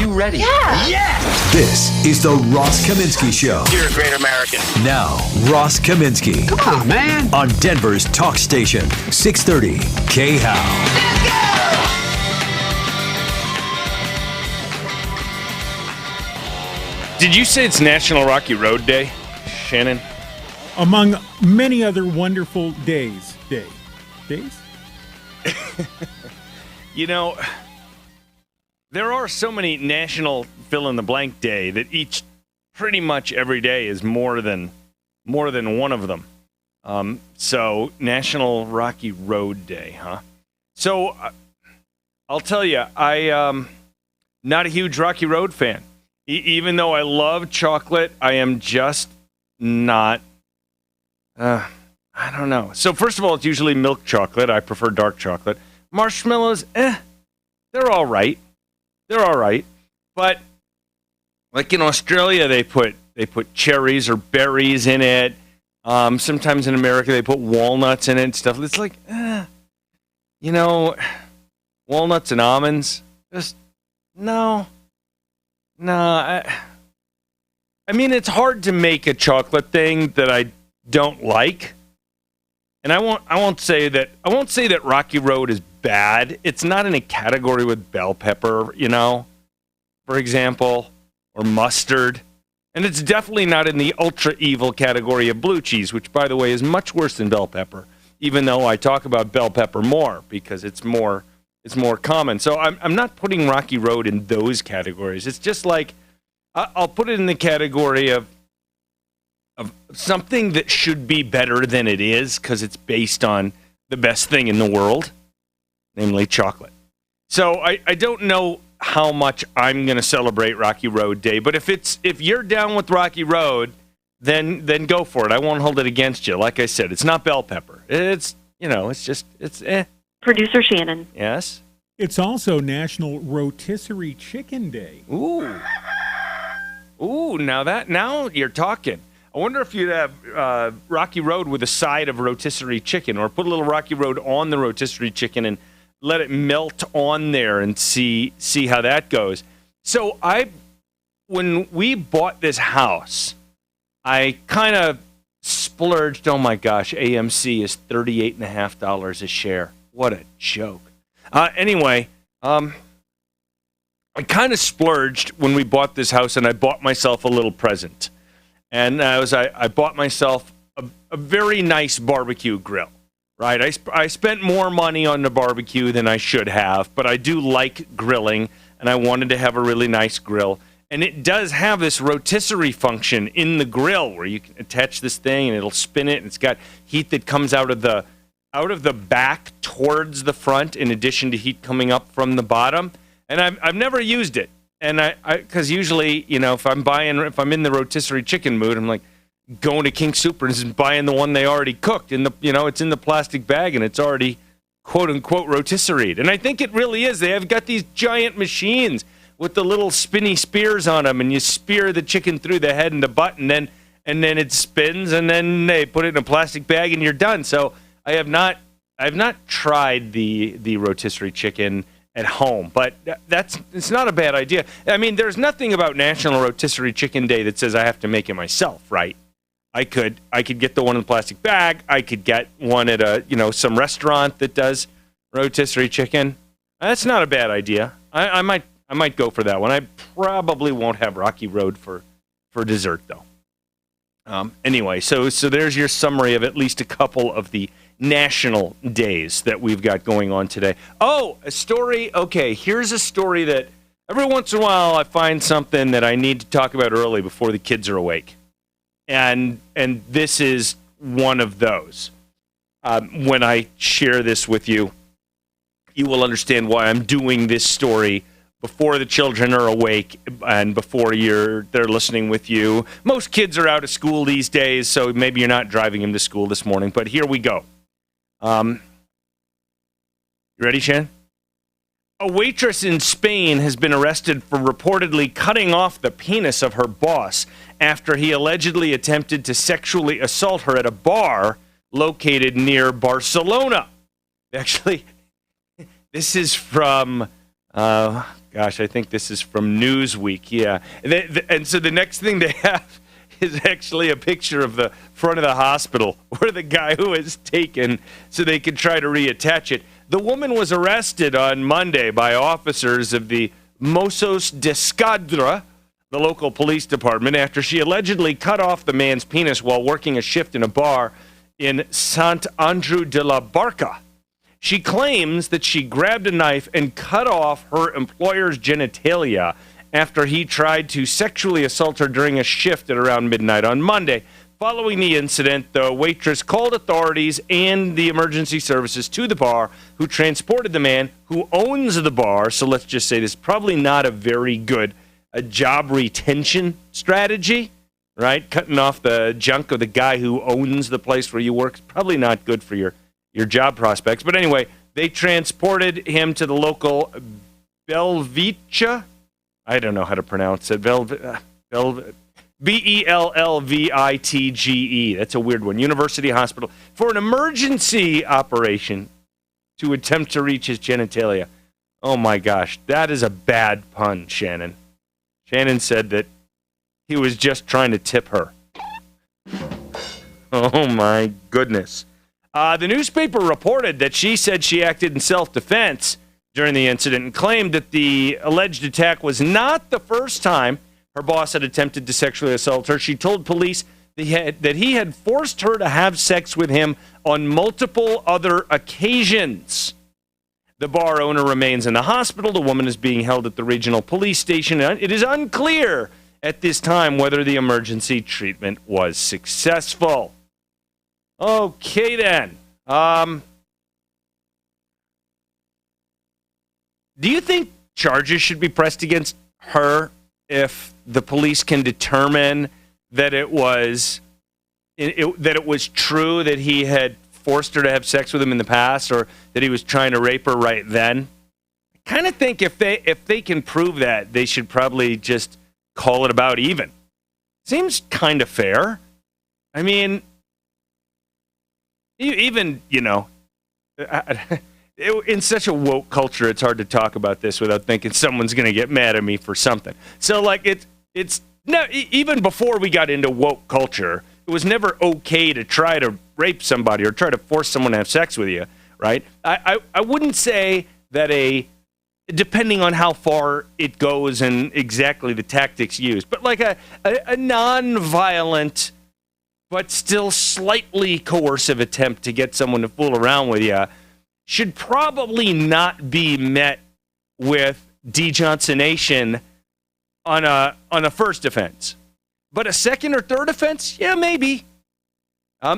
you ready? Yeah. Yes! This is the Ross Kaminsky Show. You're a great American. Now, Ross Kaminsky. Come on, man. On Denver's talk station, 630 KHOW. Did you say it's National Rocky Road Day, Shannon? Among many other wonderful days. Days? You know, there are so many national fill-in-the-blank day that each, pretty much every day is more than one of them. So, National Rocky Road Day, huh? So, I'll tell you, I'm not a huge Rocky Road fan. Even though I love chocolate, I am just not, I don't know. So, first of all, it's usually milk chocolate. I prefer dark chocolate. Marshmallows, they're all right. But like in Australia, they put cherries or berries in it. Sometimes in America, they put walnuts in it and stuff. It's like, walnuts and almonds. Just no. I mean, it's hard to make a chocolate thing that I don't like. And I won't say that Rocky Road is bad. It's not in a category with bell pepper, for example, or mustard. And it's definitely not in the ultra evil category of blue cheese, which, by the way, is much worse than bell pepper, even though I talk about bell pepper more because it's more common. So I'm not putting Rocky Road in those categories. It's just like I'll put it in the category of something that should be better than it is because it's based on the best thing in the world, namely chocolate. So I don't know how much I'm going to celebrate Rocky Road Day, but if you're down with Rocky Road, then go for it. I won't hold it against you. Like I said, it's not bell pepper. It's Producer Shannon. Yes? It's also National Rotisserie Chicken Day. Ooh, now you're talking. I wonder if you'd have Rocky Road with a side of rotisserie chicken, or put a little Rocky Road on the rotisserie chicken and let it melt on there and see how that goes. So when we bought this house, I kind of splurged. Oh my gosh, AMC is $38.50 a share. What a joke. Anyway, I kind of splurged when we bought this house, and I bought myself a little present. And I bought myself a very nice barbecue grill, right? I spent more money on the barbecue than I should have, but I do like grilling, and I wanted to have a really nice grill. And it does have this rotisserie function in the grill where you can attach this thing, and it'll spin it, and it's got heat that comes out of the back towards the front, in addition to heat coming up from the bottom. And I've never used it. And because usually, if I'm in the rotisserie chicken mood, I'm like going to King Soopers and buying the one they already cooked. It's in the plastic bag and it's already quote unquote rotisseried. And I think it really is. They have got these giant machines with the little spinny spears on them, and you spear the chicken through the head and the butt, and then it spins, and then they put it in a plastic bag and you're done. So I have not tried the rotisserie chicken at home, but it's not a bad idea. I mean, there's nothing about National Rotisserie Chicken Day that says I have to make it myself, right? I could get the one in the plastic bag. I could get one at some restaurant that does rotisserie chicken. That's not a bad idea. I might go for that one. I probably won't have Rocky Road for dessert though. Anyway, so there's your summary of at least a couple of the national days that we've got going on today. Oh, a story. Okay, here's a story that every once in a while I find something that I need to talk about early before the kids are awake. And this is one of those. When I share this with you, you will understand why I'm doing this story before the children are awake and before they're listening with you. Most kids are out of school these days, so maybe you're not driving them to school this morning, but here we go. You ready, Shan? A waitress in Spain has been arrested for reportedly cutting off the penis of her boss after he allegedly attempted to sexually assault her at a bar located near Barcelona. Actually, this is from, gosh, I think this is from Newsweek. Yeah. And so the next thing they have is actually a picture of the front of the hospital where the guy who was taken so they could try to reattach it. The woman was arrested on Monday by officers of the Mossos d'Esquadra, the local police department, after she allegedly cut off the man's penis while working a shift in a bar in Sant Andreu de la Barca. She claims that she grabbed a knife and cut off her employer's genitalia after he tried to sexually assault her during a shift at around midnight on Monday. Following the incident, the waitress called authorities and the emergency services to the bar, who transported the man who owns the bar. So let's just say this is probably not a very good job retention strategy, right? Cutting off the junk of the guy who owns the place where you work is probably not good for your job prospects. But anyway, they transported him to the local Belviche. I don't know how to pronounce it. Bellvitge. That's a weird one. University Hospital for an emergency operation to attempt to reach his genitalia. Oh my gosh, that is a bad pun, Shannon. Shannon said that he was just trying to tip her. Oh my goodness. The newspaper reported that she said she acted in self-defense during the incident and claimed that the alleged attack was not the first time her boss had attempted to sexually assault her. She told police that he had forced her to have sex with him on multiple other occasions. The bar owner remains in the hospital. The woman is being held at the regional police station. It is unclear at this time whether the emergency treatment was successful. Okay, then. Do you think charges should be pressed against her if the police can determine that it was true that he had forced her to have sex with him in the past, or that he was trying to rape her right then? I kind of think if they can prove that, they should probably just call it about even. Seems kind of fair. I mean, even, in such a woke culture, it's hard to talk about this without thinking someone's going to get mad at me for something. So, like, it's no, even before we got into woke culture, it was never okay to try to rape somebody or try to force someone to have sex with you, right? I wouldn't say that depending on how far it goes and exactly the tactics used, but like a non-violent but still slightly coercive attempt to get someone to fool around with you should probably not be met with dejohnsonation on a first offense. But a second or third offense, yeah, maybe.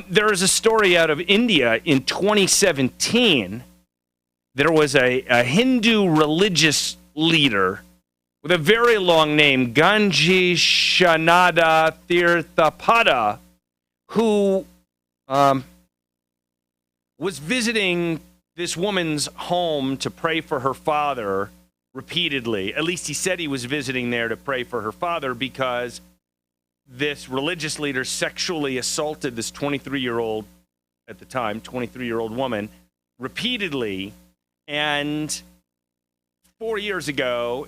There is a story out of India in 2017. There was a Hindu religious leader with a very long name, Ganji Shanada Tirthapada, who was visiting this woman's home to pray for her father repeatedly. At least he said he was visiting there to pray for her father because this religious leader sexually assaulted this 23-year-old, at the time, 23-year-old woman repeatedly. And 4 years ago,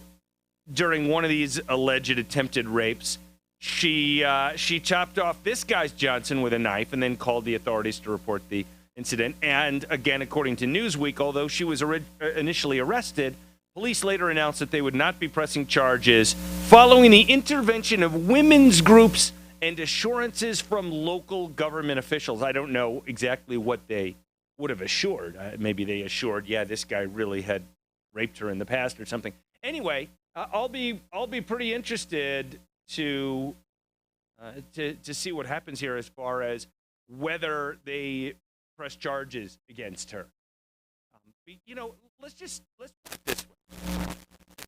during one of these alleged attempted rapes, she chopped off this guy's Johnson with a knife and then called the authorities to report the incident. And again, according to Newsweek, although she was initially arrested, police later announced that they would not be pressing charges following the intervention of women's groups and assurances from local government officials. I don't know exactly what they would have assured. Maybe they assured, yeah, this guy really had raped her in the past or something. Anyway, I'll be pretty interested to see what happens here as far as whether they press charges against her. Let's put it this way.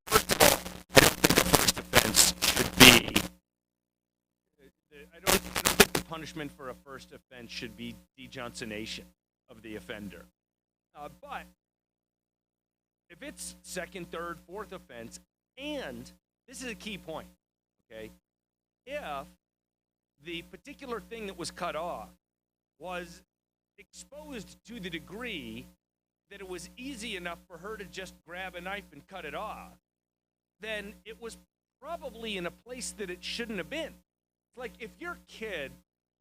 First of all, I don't think the first offense should be. I don't think the punishment for a first offense should be dejohnsonation of the offender. But if it's second, third, fourth offense, and this is a key point, okay? If the particular thing that was cut off was exposed to the degree that it was easy enough for her to just grab a knife and cut it off, then it was probably in a place that it shouldn't have been. It's like if your kid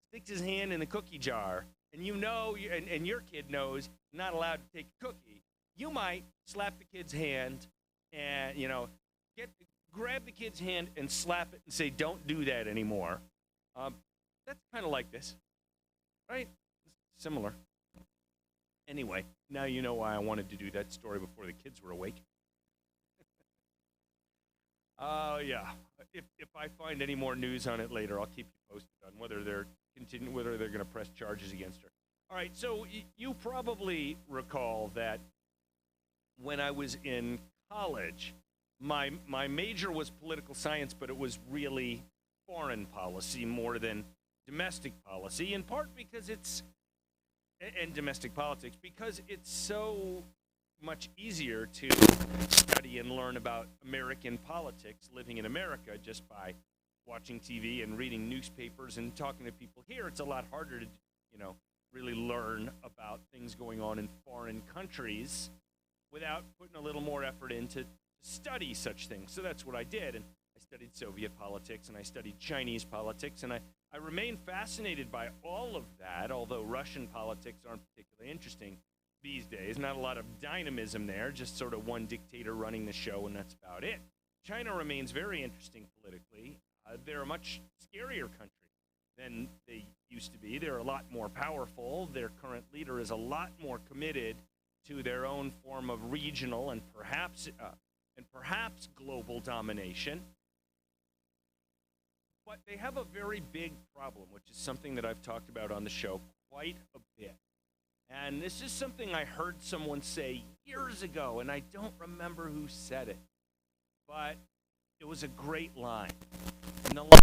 sticks his hand in the cookie jar and you know, and your kid knows you're not allowed to take a cookie, you might slap the kid's hand and, grab the kid's hand and slap it and say, don't do that anymore. That's kind of like this, right? It's similar. Anyway, now you know why I wanted to do that story before the kids were awake. Yeah. If I find any more news on it later, I'll keep you posted on whether they're going to press charges against her. All right. So you probably recall that when I was in college, my major was political science, but it was really foreign policy more than domestic policy, in part because and domestic politics, because it's so much easier to study and learn about American politics living in America just by watching TV and reading newspapers and talking to people here. It's a lot harder to, really learn about things going on in foreign countries without putting a little more effort into study such things. So that's what I did. And I studied Soviet politics and I studied Chinese politics, and I remain fascinated by all of that, although Russian politics aren't particularly interesting these days. Not a lot of dynamism there, just sort of one dictator running the show, and that's about it. China remains very interesting politically. They're a much scarier country than they used to be. They're a lot more powerful. Their current leader is a lot more committed to their own form of regional and perhaps global domination. But they have a very big problem, which is something that I've talked about on the show quite a bit. And this is something I heard someone say years ago, and I don't remember who said it, but it was a great line. And the line